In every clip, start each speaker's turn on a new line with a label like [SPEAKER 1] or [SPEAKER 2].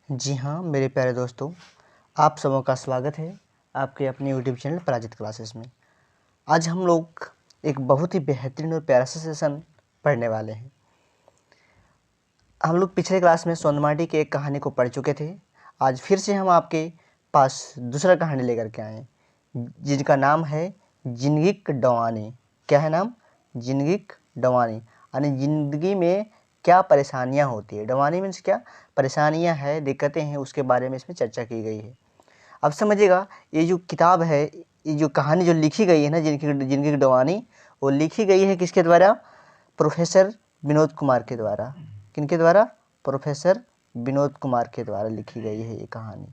[SPEAKER 1] जी हाँ मेरे प्यारे दोस्तों, आप सबों का स्वागत है आपके अपने यूट्यूब चैनल पराजित क्लासेस में। आज हम लोग एक बहुत ही बेहतरीन और प्यारा सा सेशन पढ़ने वाले हैं। हम लोग पिछले क्लास में सोनमार्डी की एक कहानी को पढ़ चुके थे। आज फिर से हम आपके पास दूसरा कहानी लेकर के आए जिनका नाम है जिंदगी डवानी। क्या है नाम? जिंदगी डवानी। यानी ज़िंदगी में क्या परेशानियां होती है। डवानी मीन्स क्या परेशानियां हैं, दिक्कतें हैं, उसके बारे में इसमें चर्चा की गई है। अब समझिएगा, ये जो किताब है, ये जो कहानी जो लिखी गई है ना, जिंदगी डवानी, वो लिखी गई है किसके द्वारा? प्रोफेसर विनोद कुमार के द्वारा। किनके द्वारा? प्रोफेसर विनोद कुमार के द्वारा लिखी गई है ये कहानी।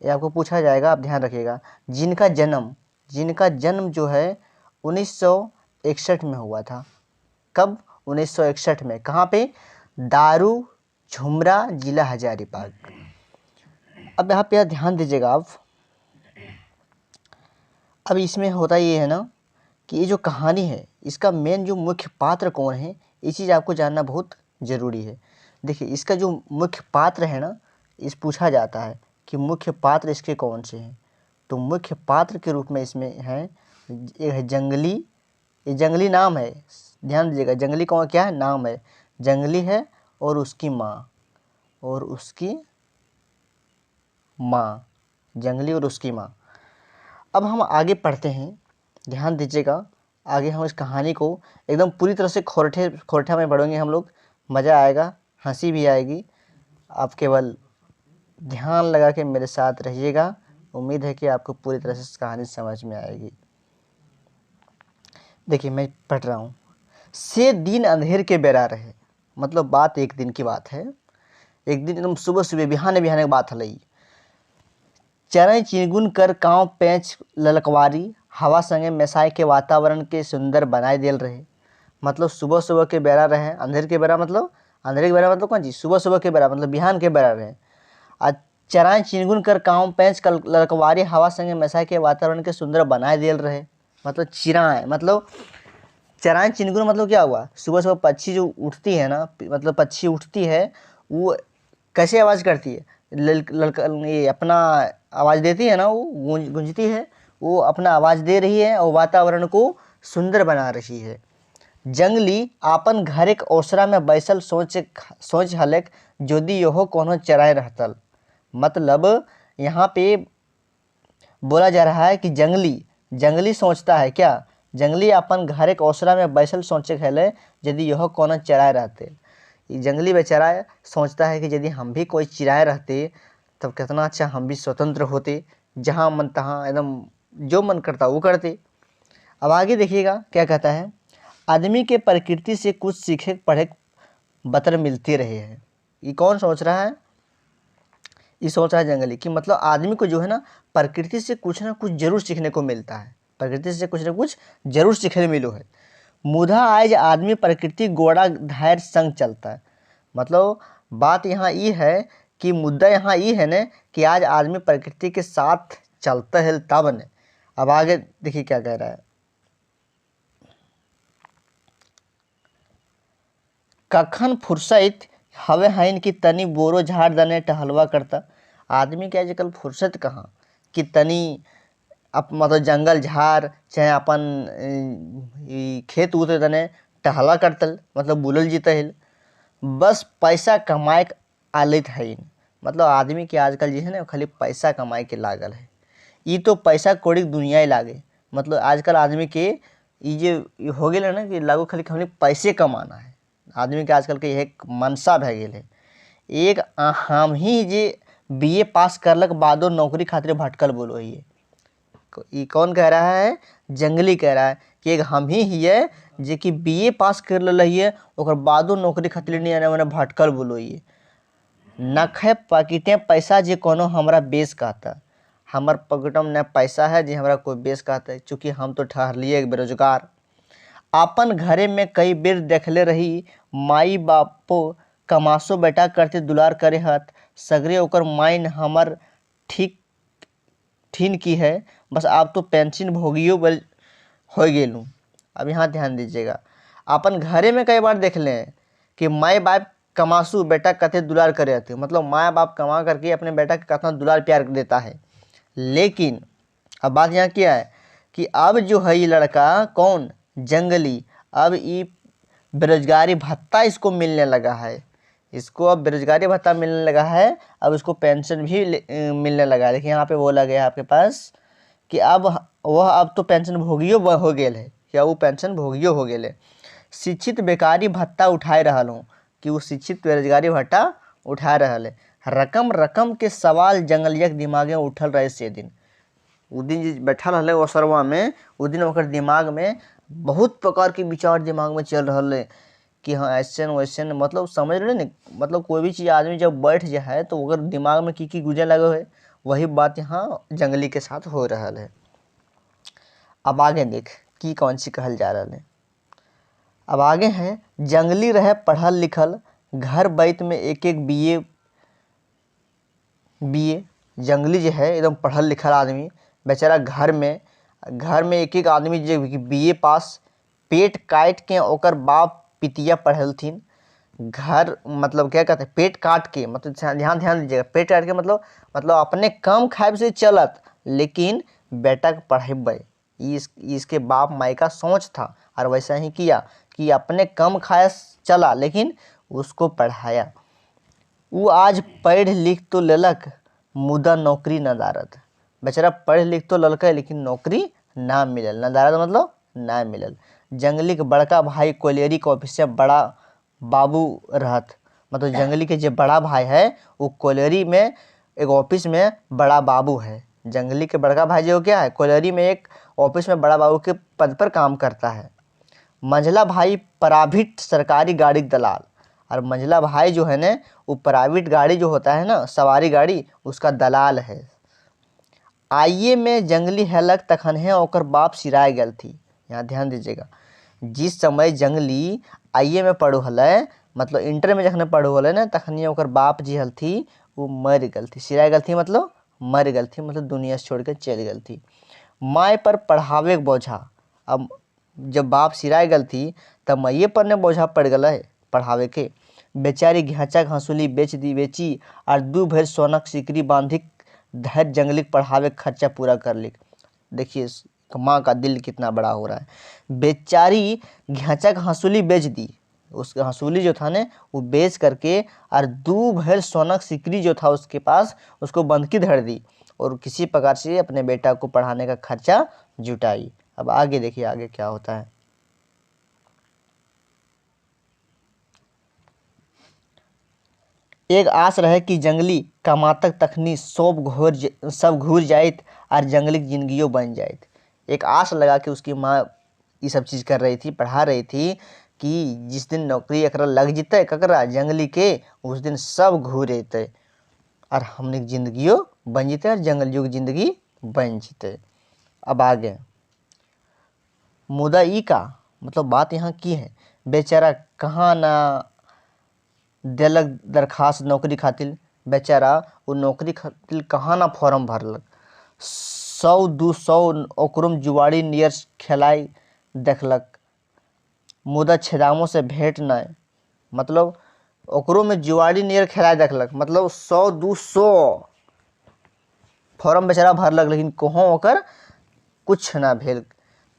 [SPEAKER 1] ये आपको पूछा जाएगा, आप ध्यान रखिएगा। जिनका जन्म जो है 1961 में हुआ था। कब? 1961 में। कहाँ पे? दारू झुमरा, जिला हजारीबाग। अब यहाँ पे ध्यान दीजिएगा आप। अब इसमें होता ये है ना कि ये जो कहानी है, इसका मेन जो मुख्य पात्र कौन है, ये चीज़ आपको जानना बहुत ज़रूरी है। देखिए, इसका जो मुख्य पात्र है ना, इस पूछा जाता है कि मुख्य पात्र इसके कौन से हैं। तो मुख्य पात्र के रूप में इसमें है, एक है जंगली। ये जंगली नाम है, ध्यान दीजिएगा। जंगली कौन, क्या है? नाम है। जंगली है और उसकी माँ, जंगली और उसकी माँ। अब हम आगे पढ़ते हैं, ध्यान दीजिएगा। आगे हम इस कहानी को एकदम पूरी तरह से खोरठा में पढ़ेंगे हम लोग। मज़ा आएगा, हंसी भी आएगी। आप केवल ध्यान लगा के मेरे साथ रहिएगा। उम्मीद है कि आपको पूरी तरह से इस कहानी समझ में आएगी। देखिए, मैं पढ़ रहा हूँ। से दिन अंधेर के बेरा रहे। मतलब बात एक दिन की बात है। एक दिन एकदम सुबह सुबह बिहाने की बात हलई। चरई चिनगुन कर काँव पैंच ललकवारी, हवा संगे मेसाई के वातावरण के सुंदर बनाए देल रहे। मतलब सुबह सुबह के बेरा रहे। अंधेर के बेरा मतलब, अंधेरे के बेरा मतलब कौन चीज? सुबह सुबह के बेरा मतलब बिहान के बेरा रहे। आज चराई चिनगुन कर काँव पैंच ललकवारी, हवा संगे मेसाई के वातावरण के सुंदर बनाए देल रहे। मतलब चिराए, मतलब चराई चिनगुन मतलब क्या हुआ? सुबह सुबह पक्षी जो उठती है ना, मतलब पक्षी उठती है, वो कैसे आवाज़ करती है? ये अपना आवाज़ देती है ना, वो गूंजती है, वो अपना आवाज़ दे रही है और वातावरण को सुंदर बना रही है। जंगली आपन घर एक ओसरा में बैसल सोच हलक, जोदी यहो कोनो चराए रहतल। मतलब यहाँ पे बोला जा रहा है कि जंगली सोचता है क्या? जंगली अपन घर एक ओसरा में बैसल सोचे खेले, यदि यह कोनो चराए रहते। जंगली बेचारा सोचता है कि यदि हम भी कोई चिराए रहते तब कितना अच्छा, हम भी स्वतंत्र होते, जहाँ मन तहाँ एकदम जो मन करता वो करते। अब आगे देखिएगा क्या कहता है। आदमी के प्रकृति से कुछ सीखे पढ़े बतर मिलते रहे हैं। ये कौन सोच रहा है? ये सोच रहा है जंगली, कि मतलब आदमी को जो है ना, प्रकृति से कुछ ना कुछ जरूर सीखने को मिलता है। प्रकृति से कुछ ना कुछ जरूर सीखने मिलो है। मुधा आज आदमी प्रकृति गोड़ा धैर्य संग चलता है। मतलब बात यहाँ ये है कि मुद्दा यहाँ ये है न कि आज आदमी प्रकृति के साथ चलता है तब न। अब आगे देखिए क्या कह रहा है। कखन फुर्सत हवे हईन की तनी बोरो झाड़ दने टहलवा करता। आदमी के आजकल फुर्सत कहाँ कि तनी मतलब जंगल झाड़ चाहे अपन खेत उत दने टहला करतल, मतलब बुलल जीता है। बस पैसा कमाए आलित है। मतलब आदमी के आजकल जो है ना, खाली पैसा कमाए के लागल है। ये तो पैसा कौड़ी दुनिया ही लागे। मतलब आजकल आदमी के ये हो गया ना कि लागू खाली पैसे कमाना है। आदमी के आजकल के एक मनसा भै गेल है। एक हम ही जे बीए पास करलक बादो नौकरी खातिर भटकल बोलो। ये कौन कह रहा है? जंगली कह रहा है कि एक हम ही है जे कि बीए पास कर लिये और बादो नौकरी खातिर नहीं आने मैंने भटकल बोलो। ये नखे पॉकेटे पैसा जे कोनो हमारा बेस कहता। हमार पॉकेटम न पैसा है जे हमारा कोई बेस कहता है, चूँकि हम तो ठहरलिए बेरोजगार। अपन घरे में कई बेर देखले रही, माई बापो कमासो बेटा करते दुलार करे हत, सगरे ओकर माइन हमर ठीन की है, बस आप तो पेंशन भोगियो बल हो गेलूँ। अब यहाँ ध्यान दीजिएगा। अपन घरे में कई बार देख लें कि माई बाप कमासू बेटा कते दुलार करे रहते, मतलब माँ बाप कमा करके अपने बेटा के कितना दुलार प्यार देता है। लेकिन अब बात यहाँ क्या है कि अब जो है ये लड़का कौन, जंगली, अब ये बेरोजगारी भत्ता इसको मिलने लगा है, इसको अब बेरोजगारी भत्ता मिलने लगा है, अब इसको पेंशन भी मिलने लगा है। देखिए यहाँ पे बोला गया आपके पास कि अब वह अब तो पेंशन भोगियो हो गेल है, क्या वो पेंशन भोगियो हो गेल है। शिक्षित बेकारी भत्ता उठाए रहल हूँ, कि वो शिक्षित बेरोजगारी भत्ता उठा रहल है। रकम रकम के सवाल जंगलिया के दिमाग में उठल रहे से दिन, उ दिन जो बैठल रहे ओसरवा में, उस दिन ओकर दिमाग में बहुत प्रकार के विचार दिमाग में चल रहा है कि हाँ ऐसन वैसन, मतलब समझ रहे न, मतलब कोई भी चीज़ आदमी जब बैठ जाए तो अगर दिमाग में की गुजर लगे है, वही बात यहाँ जंगली के साथ हो रहा है। अब आगे देख कि कौन सी कहल जा रहा है। अब आगे है, जंगली रहे पढ़ल लिखल, घर बैत में एक एक बीए जंगली जो है एकदम पढ़ल लिखल आदमी, बेचारा घर में एक एक आदमी जो बीए पास, पेट काट के ओकर बाप पितिया पढ़लथिन। घर मतलब क्या कहते हैं, पेट काट के, मतलब ध्यान दीजिएगा, पेट काट के मतलब अपने कम खाए से चलत, लेकिन बेटा के पढ़ेबै, इसके बाप माई का सोच था, और वैसा ही किया कि अपने कम खाया चला लेकिन उसको पढ़ाया। वो आज पढ़ लिख तो लेलक, मुदा नौकरी न दारत, बेचारा पढ़ लिख तो ललक लेकिन नौकरी ना मिलल, न दारत मतलब ना मिलल। जंगली के बड़का भाई कोयलेरी के ऑफिस से बड़ा बाबू रहत, मतलब जंगली के जो बड़ा भाई है वो कोयलेरी में एक ऑफिस में बड़ा बाबू है। जंगली के बड़का भाई जो क्या है, कोयलेरी में एक ऑफिस में बड़ा बाबू के पद पर काम करता है। मंझला भाई प्राइवेट सरकारी गाड़ी दलाल, और मंझला भाई जो है ना वो प्राइवेट गाड़ी जो होता है ना सवारी गाड़ी, उसका दलाल है। आइए में जंगली हेलक तखन है ओकर बाप सिराय गल थी। यहाँ ध्यान दीजिएगा, जिस समय जंगली आइए में पढ़ो हल, मतलब इंटर में जखने पढ़ो हल ना, तखनी ओकर बाप जी हल थी वो मर गल थी, सिराय गल थी मतलब मर गल थी, मतलब दुनिया से छोड़ के चल गल थी। माए पर पढ़ावे के बोझा, अब जब बाप सिराय गल थी तब मैये पर ने बोझा पड़ गल है पढ़ावे के। बेचारी घेचा घासुली बेची और 2 भर सोनक सिकरी बांधी धैर्य जंगली पढ़ावे खर्चा पूरा कर ली। देखिए माँ का दिल कितना बड़ा हो रहा है। बेचारी घेचा हंसुली बेच दी, उसका हंसुली जो था ना वो बेच करके, और 2 भर सोनक सिकरी जो था उसके पास उसको बंधकी धर दी, और किसी प्रकार से अपने बेटा को पढ़ाने का खर्चा जुटाई। अब आगे देखिए आगे क्या होता है। एक आस रहे कि जंगली कमातक तखनी सब घूर जाइत और जंगली की जिंदगियों बन जाइत। एक आस लगा कि उसकी माँ ये सब चीज़ कर रही थी, पढ़ा रही थी कि जिस दिन नौकरी एकरा लग जितै ककरा जंगली के, उस दिन सब घूर जतै और हमने जिंदगियों बन जितै और जंगलियों की जिंदगी बन जितै। अब आगे मुदा ई का मतलब बात यहाँ की है, बेचारा कहाँ ना दिलक दरखास्त नौकरी खातिर, बेचारा वो नौकरी खातिर कहाँ ना फॉर्म भरलक। 100-200 ओकरो में जुआड़ी नियर खेलाई देखलक, मुदा छेदामों से भेंट न, मतलब ओकरो में जुआड़ी नियर खेलाए देखलक, मतलब 100-200 फॉर्म बेचारा भरलक लेकिन कहों ओकर कुछ ना भेल।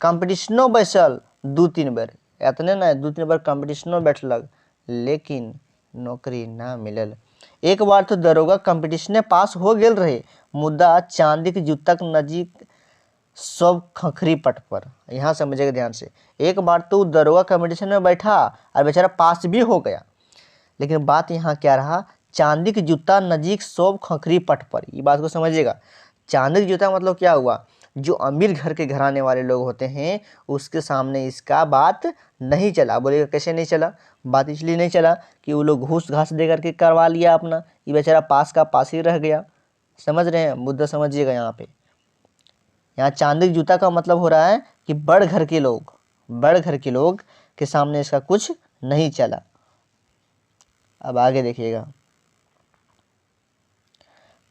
[SPEAKER 1] कंपटीशनो बैसल 2-3 बेर, इतने ना 2-3 बार कंपटीशनो बैठलक लेकिन नौकरी ना मिलल। एक बार तो दरोगा कंपटीशने पास हो गेल रहे, मुद्दा चांदी के जूता के नजीक सब खखरी पट पर। यहाँ समझेगा ध्यान से, एक बार तो दरोगा कंपटीशन में बैठा और बेचारा पास भी हो गया, लेकिन बात यहाँ क्या रहा, चांदी के जूता नजीक सब खखरी पट पर। ये बात को समझिएगा, चांदी का जूता मतलब क्या हुआ, जो अमीर घर के घराने वाले लोग होते हैं उसके सामने इसका बात नहीं चला। बोलेगा कैसे नहीं चला, बात इसलिए नहीं चला कि वो लोग घूस घास दे करके करवा लिया अपना, ये बेचारा पास का पास ही रह गया। समझ रहे हैं, मुद्दा समझिएगा यहाँ पे। यहाँ चांदी के जूता का मतलब हो रहा है कि बड़ घर के लोग के सामने इसका कुछ नहीं चला। अब आगे देखिएगा,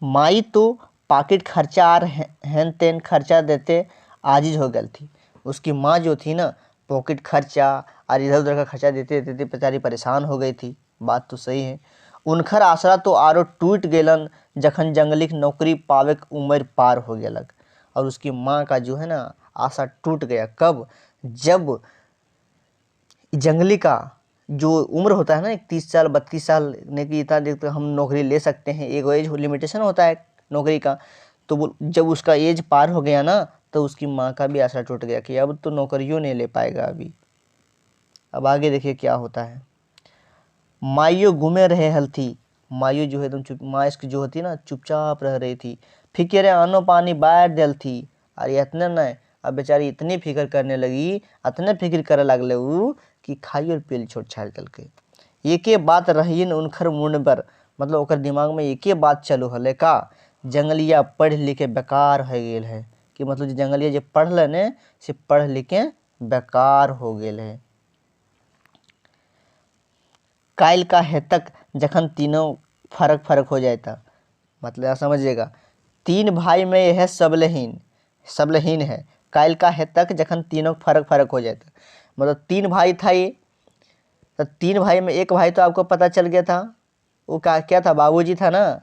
[SPEAKER 1] माई तो पॉकेट खर्चा और हेन तेन खर्चा देते आजिज हो गई थी। उसकी माँ जो थी ना पॉकेट खर्चा और इधर उधर का खर्चा देते देते बेचारी परेशान हो गई थी। बात तो सही है। उनकर आसरा तो आरो टूट गेलन जखन जंगली की नौकरी पावे के उम्र पार हो गेलक। और उसकी माँ का जो है ना आशा टूट गया। कब? जब जंगली का जो उम्र होता है ना 31 साल 32 साल ने कि इतना देर तक हम नौकरी ले सकते हैं, एक एज लिमिटेशन होता है नौकरी का, तो वो जब उसका एज पार हो गया ना तो उसकी माँ का भी आशा टूट गया कि अब तो नौकरियों नहीं ले पाएगा अभी। अब आगे देखिए क्या होता है। माइयो घूमे रहे हल्थी, माइयो जो है एकदम चुप, माँ इसकी जो होती है ना चुपचाप रह रही थी। फिक्रे अनो पानी बाहर दिल थी। अरे इतने न अब बेचारी इतनी फिक्र करने लगी, इतने फिक्र करे लगले उ कि खाई और पेल छोड़ छाड़ दल के। एके बात रही न उनखर मुंड पर, मतलब ओकर दिमाग में एके बात चलो हले का जंगलिया पढ़ लिखे बेकार हो गेल है। कि मतलब जंगलिया जो पढ़ल ने से पढ़ लिखे बेकार हो गेल है। कायल का हेतक जखन तीनों फर्क फर्क हो जाता, मतलब समझिएगा, तीन भाई में यह सबलहीन है। कायल का हेतक जखन तीनों फर्क फर्क हो जाता, मतलब तीन भाई था ये, तो तीन भाई में एक भाई तो आपको पता चल गया था, वो क्या था, बाबूजी था ना।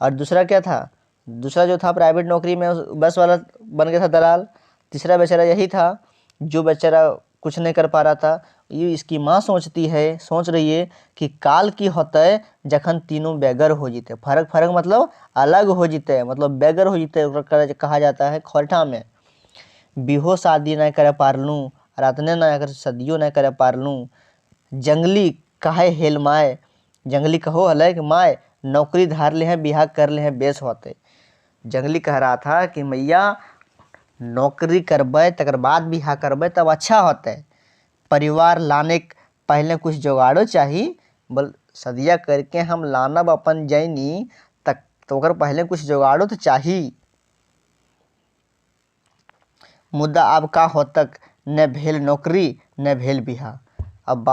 [SPEAKER 1] और दूसरा क्या था, दूसरा जो था प्राइवेट नौकरी में बस वाला बन गया था दलाल। तीसरा बेचारा यही था जो बेचारा कुछ नहीं कर पा रहा था। ये इसकी माँ सोच रही है कि काल की होते जखन तीनों बेगर हो जीते, फर्क फर्क मतलब अलग हो जीते, मतलब बेगर हो जीते कहा जाता है खोरठा में। बिहो शादी नहीं करे पारलूँ, रातने ना अगर सदियों नहीं करे पारलूँ। जंगली काहे हेल माए, जंगली कहो हल कि माए नौकरी धार ले हैं बिहार कर ले हैं बेस होते। जंगली कह रहा था कि मैया नौकरी करबै तकर बाद बिहा करबै तब अच्छा होते, परिवार लाने पहले कुछ जुगाड़ो चाहिए, बोल सदिया करके हम लानब अपन जैनी तक तो ओकर पहले कुछ जुगाड़ो तो चाहिए। मुद्दा अब का होतक, न भेल नौकरी न भेल बिहा। अब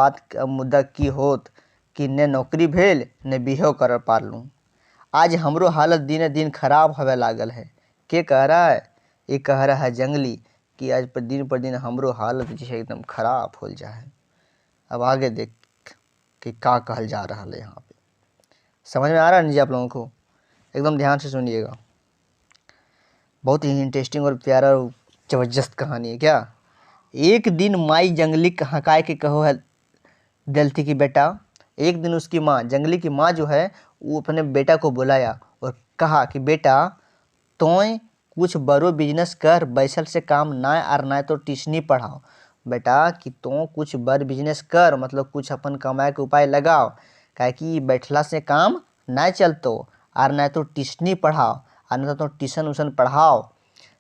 [SPEAKER 1] मुद्दा की होत कि न नौकरी भेल न बिहो कर पारलूँ। आज हमरो हालत दिन दिन खराब होवे लागल है। के कह रहा है? ये कह रहा है जंगली कि आज पर दिन हमरो हालत जो है एकदम खराब हो जा है। अब आगे देख कि का कहल जा रहा है यहाँ पे। समझ में आ रहा है जी आप लोगों को? एकदम ध्यान से सुनिएगा, बहुत ही इंटरेस्टिंग और प्यारा और जबरदस्त कहानी है क्या। एक दिन माई जंगली हकाय के कहो है दलती की बेटा, एक दिन उसकी माँ जंगली की माँ जो है वो अपने बेटा को बुलाया और कहा कि बेटा तोय कुछ बड़ो बिजनेस कर, बैसल से काम ना और ना तो ट्यूशनी पढ़ाओ। बेटा कि तो कुछ बड़ बिजनेस कर, मतलब कुछ अपन कमाए के उपाय लगाओ, काहे कि बैठला से काम ना चलतो, और ना तो ट्यूशनी पढ़ाओ और ना तो ट्यूशन उशन पढ़ाओ।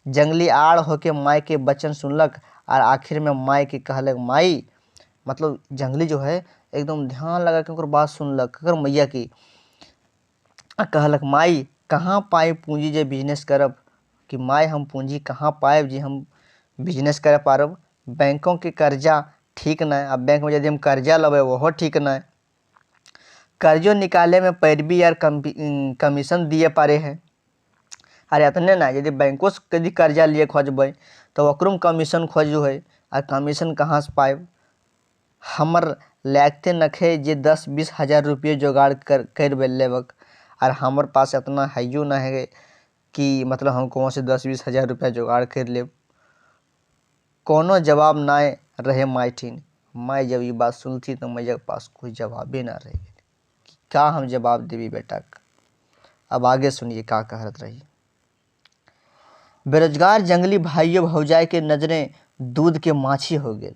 [SPEAKER 1] जंगली आड़ होके माई के बचन सुनलक और आखिर में माई के कहलक माई, मतलब जंगली जो है एकदम ध्यान लगा के बात सुनलक अगर मैया की। कहलक माई कहाँ पाए पूंजी जे बिजनेस करब, कि माई हम पूंजी कहाँ पाए जी हम बिजनेस कर पारब। बैंकों के कर्जा ठीक नहीं, अब बैंक में यदि हम कर्जा लेवे वो ठीक नहीं, कर्जो निकाले में पैरवी यार कमीशन दिए पारे हैं। अरे इतने ना, यदि बैंकों से यदि कर्जा लिए खोजबै तो ओकरो में कमीशन खोजो है, और कमीशन कहाँ से पाए। हमर लगते नखे जे 10-20 हज़ार रुपये जुगाड़ कर लेबक, और हमार पास इतना हैयो ना है कि मतलब हम कौन से 10-20 हज़ार रुपया जुगाड़ कर ले। कोनो जवाब ना रहे माइठिन। मैं जब ये बात सुनती तो मेरे पास कोई जवाब ही ना रहे कि क्या हम जवाब देवी बेटा। अब आगे सुनिए क्या कहत रही। बेरोजगार जंगली भाइयों भौजाई के नजरें दूध के माछी हो गए।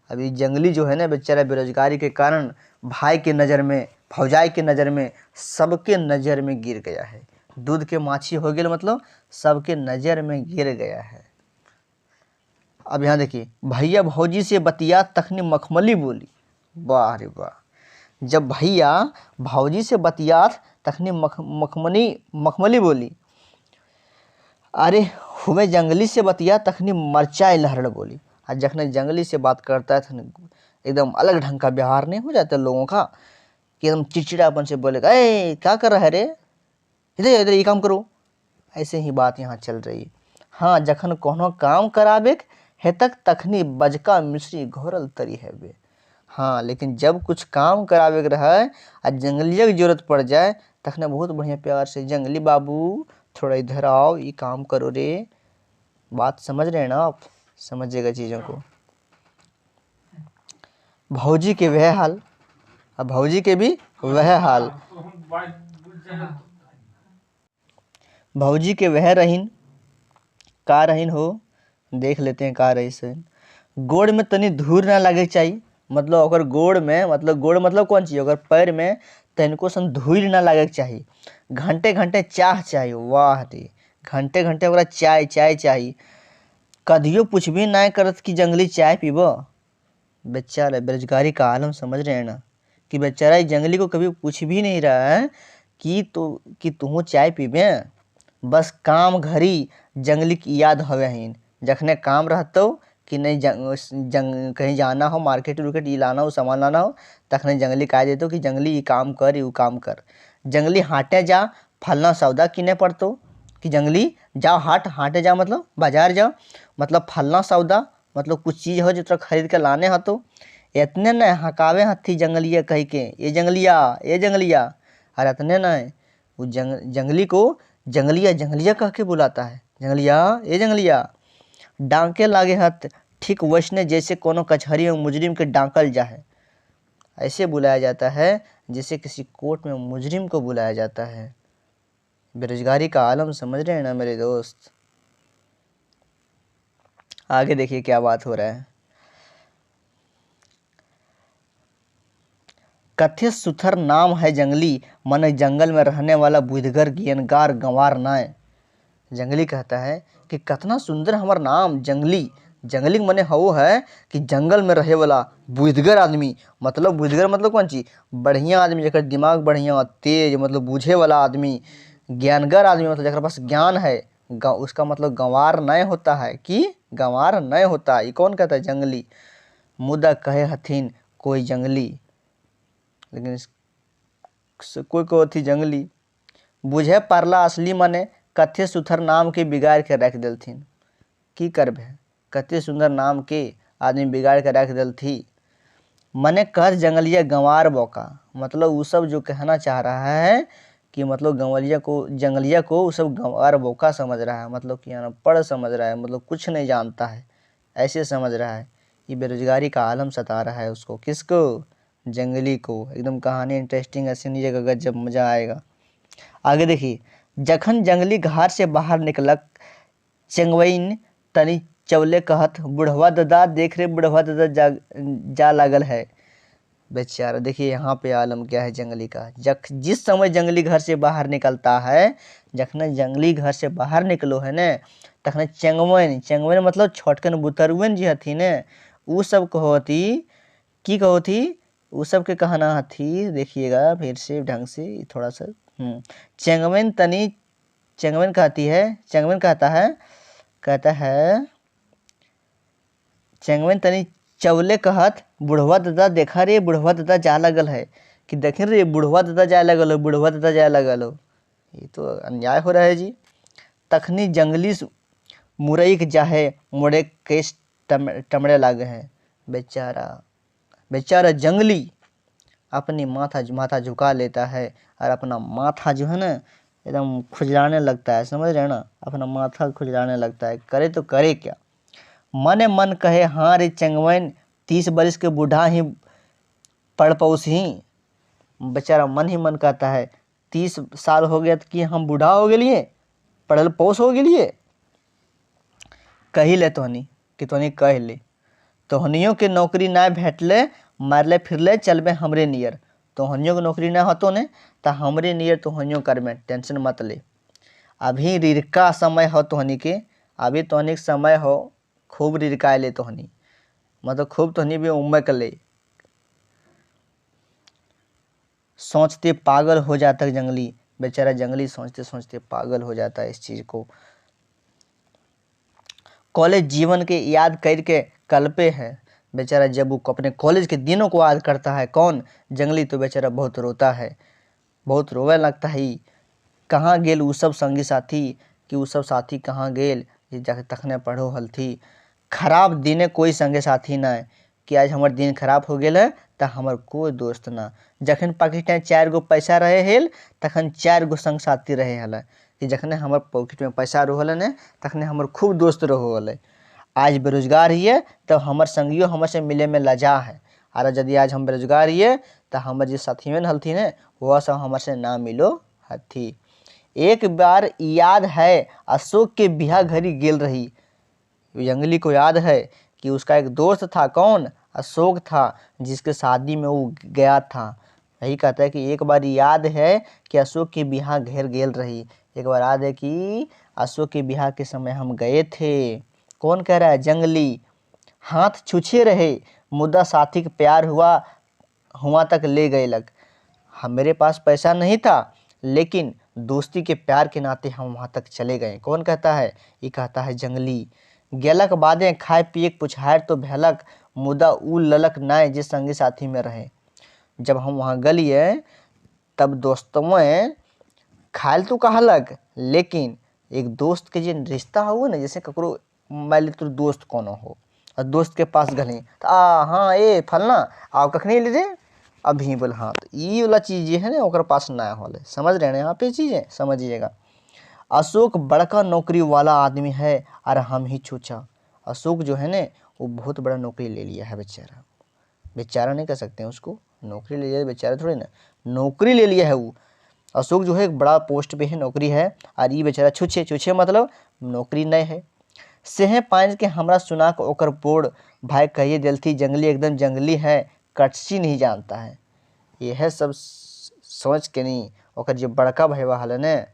[SPEAKER 1] अभी जंगली जो है ना बेचारा बेरोजगारी के कारण भाई के नज़र में भौजाई के नज़र में सबके नज़र में गिर गया है। दूध के माछी हो गए मतलब सबके नज़र में गिर गया है। अब यहाँ देखिए, भैया भौजी से बतिया तखनी मखमली बोली। वाह रे वाह, जब भैया भौजी से बतिया तखनी मखमली बोली। अरे हुए जंगली से बतिया तखनी मरचाई लहड़ बोली। और जखने जंगली से बात करता है तो एकदम अलग ढंग का व्यवहार नहीं हो जाता लोगों का, कि एकदम चिड़चिड़ापन से बोलेगा ए क्या कर रहा है रे, इधर इधर ये काम करो। ऐसे ही बात यहाँ चल रही है। हाँ, जखन कोनो काम कराबे है तक तखनी बजका मिश्री घोरल तरी है बे। हाँ, लेकिन जब कुछ काम करावे के रहे आ जंगलिया की जरूरत पड़ जाए तखने बहुत बढ़िया प्यार से, जंगली बाबू थोड़ा इधर आओ, ये काम करो रे। बात समझ रहे हैं ना आप? समझिएगा चीज़ों को। भौजी के वह हाल, अब भौजी के भी वह हाल। भौजी के वह रहीन, का रहीन हो, देख लेते हैं का रही से। गोड़ में तनी धूर ना लगे चाहिए, मतलब अगर गोड़ में, मतलब गोड़ मतलब कौन चीज, अगर पैर में तनिको सन धूल ना लगे चाहिए। घंटे घंटे चाह चाहिए, वाह रे, घंटे घंटे ओकरा चाय चाय चाहिए। कदियो कुछ भी ना करत कि जंगली चाय पीबो। बेचारा बेरोजगारी का आलम समझ रहे हैं ना, कि बेचारा जंगली को कभी पूछ भी नहीं रहा है कि तू चाय पीबे। बस काम घरी जंगली की याद हवे हिन, जखने काम रहतो कि नहीं कहीं जाना हो, मार्केट उर्केट ये लाना हो, सामान लाना हो, तखने जंगली कह देतो कि जंगली ये काम कर, ये काम कर। जंगली हाटे जा फलना सौदा किने पड़तो, कि जंगली जाओ हाटे जा मतलब बाजार जाओ, मतलब फलना सौदा, मतलब कुछ चीज़ हो जो तो खरीद के लाने हतो। इतने न हकावे हथी जंगलिया कह के, ये जंगलिया, और इतने न वो जंगली को जंगलिया कह के बुलाता है, जंगलिया। डांके लागे हत ठीक वैसने जैसे कोनो कचहरी में मुजरिम के डांकल जाए, ऐसे बुलाया जाता है जैसे किसी कोर्ट में मुजरिम को बुलाया जाता है। बेरोजगारी का आलम समझ रहे हैं ना मेरे दोस्त। आगे देखिए क्या बात हो रहा है। कथे सुथर नाम है जंगली, मन जंगल में रहने वाला बुधगर गियनगार गंवार नाय। जंगली कहता है कि कितना सुंदर हमार नाम जंगली। जंगली मने हो है कि जंगल में रहे वाला बुधगर आदमी, मतलब बुधगर मतलब कौन चीज, बढ़िया आदमी, जकर दिमाग बढ़िया तेज, मतलब बूझे वाला आदमी। ज्ञानगर आदमी मतलब जकर पास ज्ञान है, उसका मतलब गंवार नय होता है, कि गंवार नय होता है। ये कौन कहता है? जंगली। मुदा कहे हथिन कोई जंगली, लेकिन कोई को थी जंगली। बुझे पारला असली मने कथे सुथर नाम के बिगाड़ के रख देलथिन। की करबे, कते सुंदर नाम के आदमी बिगाड़ के रख देलथी। मने कह जंगलिया गंवार बोका, मतलब वो सब जो कहना चाह रहा है कि मतलब जंगलिया को वो सब गंवार बोका समझ रहा है, मतलब कि अनपढ़ समझ रहा है, मतलब कुछ नहीं जानता है, ऐसे समझ रहा है। ये बेरोजगारी का आलम सता रहा है उसको। किसको? जंगली को। एकदम कहानी इंटरेस्टिंग है, सुनिएगा गजब मजा आएगा। आगे देखिए। जखन जंगली घर से बाहर निकलक चंगवइन तनी चवले कहत, बुढ़वा दादा देख रे, बुढ़वा दादा जा लागल है। बेचारा देखिए यहाँ पे आलम क्या है जंगली का। जिस समय जंगली घर से बाहर निकलता है, जखने जंगली घर से बाहर निकलो है न, तखने चंगवइन मतलब छोटकन बुतरुवन जी हथी न, उ सब कहोती, की कहोती, उ सब के कहना हथी। देखिएगा फिर से ढंग से थोड़ा सा। चंगवइन कहता है चंगवइन तनी चवले कहत, बुढ़वा दादा देखा रे, बुढ़वा दादा जा लगल है, कि देखे रे बुढ़वा दादा जाए लगल हो, बुढ़वा दादा जाए लगल हो। ये तो अन्याय हो रहा है जी। तखनी जंगली मुरई के जाहे मुड़े केस टमड़े लागे हैं। बेचारा जंगली अपनी माथा झुका लेता है और अपना माथा जो है ना एकदम खुजलाने लगता है, समझ रहे हैं ना, अपना माथा खुजलाने लगता है। करे तो करे क्या? मने मन कहे हाँ रे चंगवइन 30 बरिस के बूढ़ा ही पढ़ पौस ही। बेचारा मन ही मन कहता है 30 साल हो गया कि हम बूढ़ा हो गए, पढ़ल पौस हो गए। कही ले तोहनी कि तोहनी कह ले, तोहनियों के नौकरी ना भेटले, मारले फिरले चलबे हमरे नियर। तोहनियों के नौकरी ना होतो ने तो हमरे नियर तोहनियों करबे, टेंशन मत ले। अभी रिरका समय हो तोहनी के, अभी तोहनी समय हो, खूब रिरका ले तोहनी, मतलब खूब तोहनी भी उम्र ले। सोचते पागल हो जाता है जंगली। बेचारा जंगली सोचते सोचते पागल हो जाता है इस चीज को। कॉलेज जीवन के याद करके कल्पे है। बेचारा जब वो अपने कॉलेज के दिनों को याद करता है, कौन? जंगली, तो बेचारा बहुत रोता है, बहुत रोवे लगता है। कहाँ गेल उ सब संगी साथी, कि उ सब साथी कहाँ गेल जाके तखने पढ़ो हल थी। खराब दिने कोई संगे साथी ना, कि आज हमारे दिन खराब हो गया है त हमर कोई दोस्त ना। जखन पॉकेट में 4 गो पैसा रहे हेल तखन 4 गो संग साथी रहे हल, कि जखने हमर पॉकेट में पैसा रहल ने तखने हमर खूब दोस्त रहो हल। आज बेरोजगार हिए तो हमर संगियो हमर से मिले में लजा है, और यदि आज हम बेरोजगार हिए तो हमर जे साथी में हलथिन है वह सब हमर से ना मिलो हथी। एक बार याद है अशोक के बिहा घरी गेल रही। जंगली को याद है कि उसका एक दोस्त था, कौन? अशोक था, जिसके शादी में वो गया था। यही कहता है कि एक बार याद है कि अशोक के बिहा घेर गेल रही। एक बार याद है कि अशोक के बिहा के समय हम गए थे। कौन कह रहा है? जंगली। हाथ छूछे रहे, मुद्दा साथी का प्यार हुआ तक ले गए लग। मेरे पास पैसा नहीं था, लेकिन दोस्ती के प्यार के नाते हम वहाँ तक चले गए। कौन कहता है? ये कहता है जंगली। गेलक बादे खाए पिए पुछायर तो भेलक, मुदा उ ललक नाय जे संगी साथी में रहे। जब हम वहाँ गलिए तब दोस्तों खायल तो कहलक, लेकिन एक दोस्त के जे रिश्ता हो ना, जैसे ककरो मान ली तो दोस्त कोनो हो और दोस्त के पास गली तो हाँ ए फलना आओ कखनी ले रे, अभी बोल हाँ, तो ये वाला चीज़ ये है ना ओकर पास ना होले। समझ रहे हैं यहाँ पे चीज़ें? समझिएगा। अशोक बड़का नौकरी वाला आदमी है और हम ही छूछा। अशोक जो है ना वो बहुत बड़ा नौकरी ले लिया है बेचारा। बेचारा नहीं कह सकते हैं उसको, नौकरी ले लिया बेचारा थोड़ी ना, नौकरी ले लिया है वो। अशोक जो है एक बड़ा पोस्ट पे है, नौकरी है, और ये बेचारा छूछे। छूछे मतलब नौकरी नहीं है। सेहे पाँच के हमरा सुना के ओकर बोर्ड भाई कहिए दिल थी, जंगली एकदम जंगली है, कटसी नहीं जानता है। यह सब सोच के नहीं ओकर जो बड़का भैया हल ने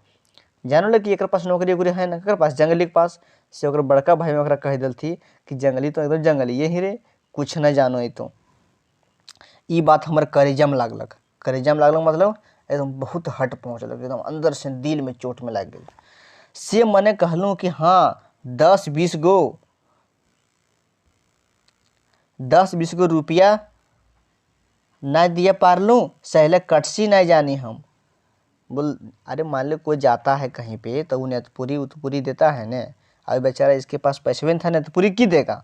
[SPEAKER 1] जानल कि एक पास नौकरी वोकरी है ना, कर पास जंगली के पास से ओकर बड़का भाई में ओकरा कह दिल थी कि जंगली तो एकदम जंगली ही रे, कुछ न जानो। तो ये बात हमारे करेजम लागलक। करेजम लागलक मतलब एकदम बहुत हट पहुँचलक, एकदम अंदर से दिल में चोट में लग गई। से मने कहलूँ कि हाँ 10-20 गो रुपया ना दिए पारलूँ, सहले कटसी नहीं जानी हम। बोल अरे मान लो कोई जाता है कहीं पे तो उन्हें नेतपुरी देता है न, अब बेचारा इसके पास पैसे नहीं था, नेतपुरी की देगा,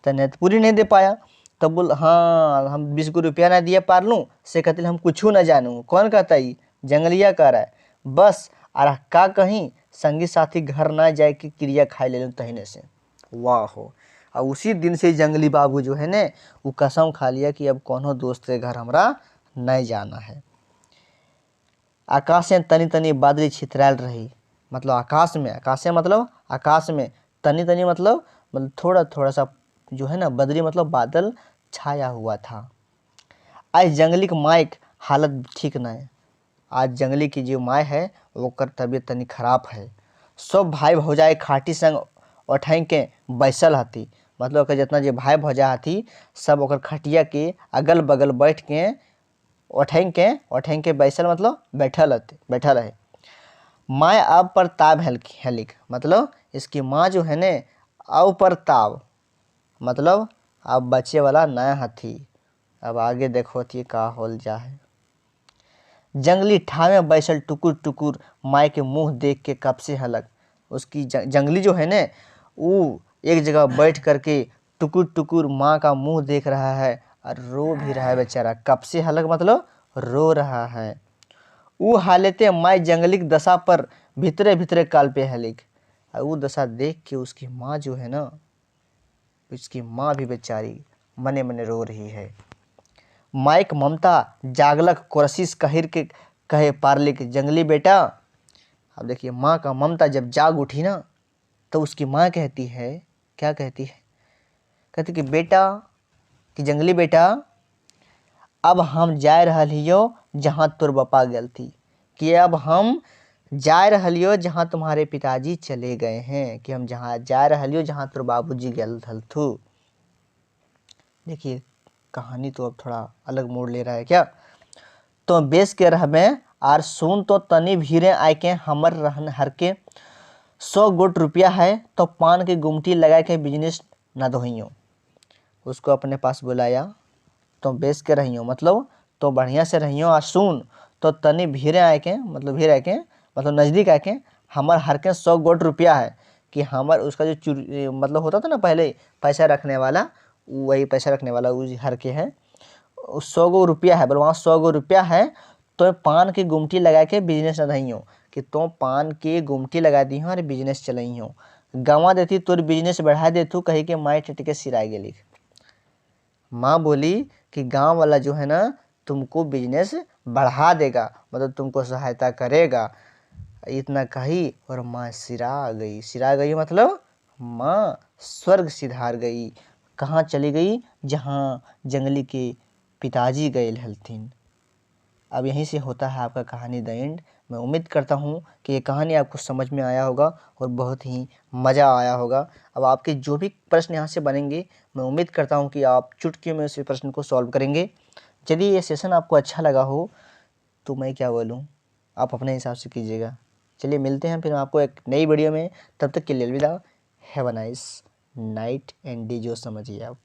[SPEAKER 1] तो नेतपुरी नहीं दे पाया। तब बोल हाँ हम 20 गो रुपया ना दिए पारलूँ, से कहते हम कुछ ना जानूँ। कौन कहता है? जंगलिया कह रहा है। बस और का कहीं संगी साथी घर ना जाए कि क्रिया खाए ले लूँ तहीने से। वाह हो। और उसी दिन से जंगली बाबू जो है न वो कसम खा लिया कि अब कोनो दोस्त के घर हमरा नहीं जाना है। आकाश में तनी तनी बादली छितरायल रही, मतलब आकाश में मतलब आकाश में तनी तनी मतलब थोड़ा थोड़ा सा जो है ना बदली मतलब बादल छाया हुआ था। आज जंगली की माइक हालत ठीक नहीं। आज जंगली की जो माँ है ओकर तबीयत तनी खराब है। सब भाई भौजाई खाटी संग उठाई के बैसल हती, मतलब कि जितना जो भाई भौजा हती सब ओकर खटिया के अगल बगल बैठ के उठाई के बैसल मतलब बैठल है। माँ अब पर ताब हेलिक, मतलब इसकी माँ जो है ने अब पर ताब मतलब अब बच्चे वाला नया हथी। अब आगे देखो थी का होल जा है। जंगली ठावे बैसल टुकुर टुकुर माँ के मुंह देख के कब से हलक। उसकी जंगली जो है ने वो एक जगह बैठ करके टुकुर टुकुर माँ का मुंह देख रहा है और रो भी रहा है बेचारा। कब से हलक मतलब रो रहा है। वो हालते माँ जंगली की दशा पर भीतरे भीतरे काल पे हलिक। और वो दशा देख के उसकी माँ जो है ना, उसकी माँ भी बेचारी मने मने रो रही है। माइक ममता जागलक कोशिश कहिर के कहे पारले के जंगली बेटा। अब देखिए माँ का ममता जब जाग उठी ना तो उसकी माँ कहती है, क्या कहती है? कहती कि बेटा, कि जंगली बेटा अब हम जा रहियो जहाँ तोर बापा गेल थी, कि अब हम जा रहियो जहाँ तुम्हारे पिताजी चले गए हैं, कि हम जहाँ जा रहियो जहाँ तोर बाबूजी गेल थलथू। देखिए कहानी तो अब थोड़ा अलग मोड़ ले रहा है क्या। तो बेस के रहबे आर सुन तो तनी भीरे आए के हमर रहन हर के 100 गोट रुपया है तो पान के गुमटी लगा के बिजनेस ना दोहियो। उसको अपने पास बुलाया, तो बेस के रहियो मतलब तो बढ़िया से रहियो। और सुन तो तनी भीरे आए के मतलब नज़दीक आके हमर हर के 100 गोट रुपया है, कि हमर उसका जो मतलब होता था ना पहले पैसा रखने वाला, वही पैसा रखने वाला उस हर के है, 100 रुपया है, बोलो वहाँ 100 रुपया है, तो पान की गुमटी लगा के बिजनेस नहीं हो कि तो पान की गुमटी लगा दी हो और बिजनेस चलाई हो। गंवा देती तोर बिजनेस बढ़ा दे तू कही के माई टिटके सिराय गेली। माँ बोली कि गांव वाला जो है ना तुमको बिजनेस बढ़ा देगा, मतलब तुमको सहायता करेगा। इतना कही और माँ सिरा गई। सिरा गई मतलब माँ स्वर्ग सिधार गई। कहाँ चली गई? जहाँ जंगली के पिताजी गए हलथिन। अब यहीं से होता है आपका कहानी द एंड। मैं उम्मीद करता हूँ कि ये कहानी आपको समझ में आया होगा और बहुत ही मज़ा आया होगा। अब आपके जो भी प्रश्न यहाँ से बनेंगे मैं उम्मीद करता हूँ कि आप चुटकियों में उस प्रश्न को सॉल्व करेंगे। यदि ये सेशन आपको अच्छा लगा हो तो मैं क्या बोलूँ, आप अपने हिसाब से कीजिएगा। चलिए मिलते हैं फिर आपको एक नई वीडियो में, तब तक के लिए अलविदा। Have a nice night and day जो समझिए आप।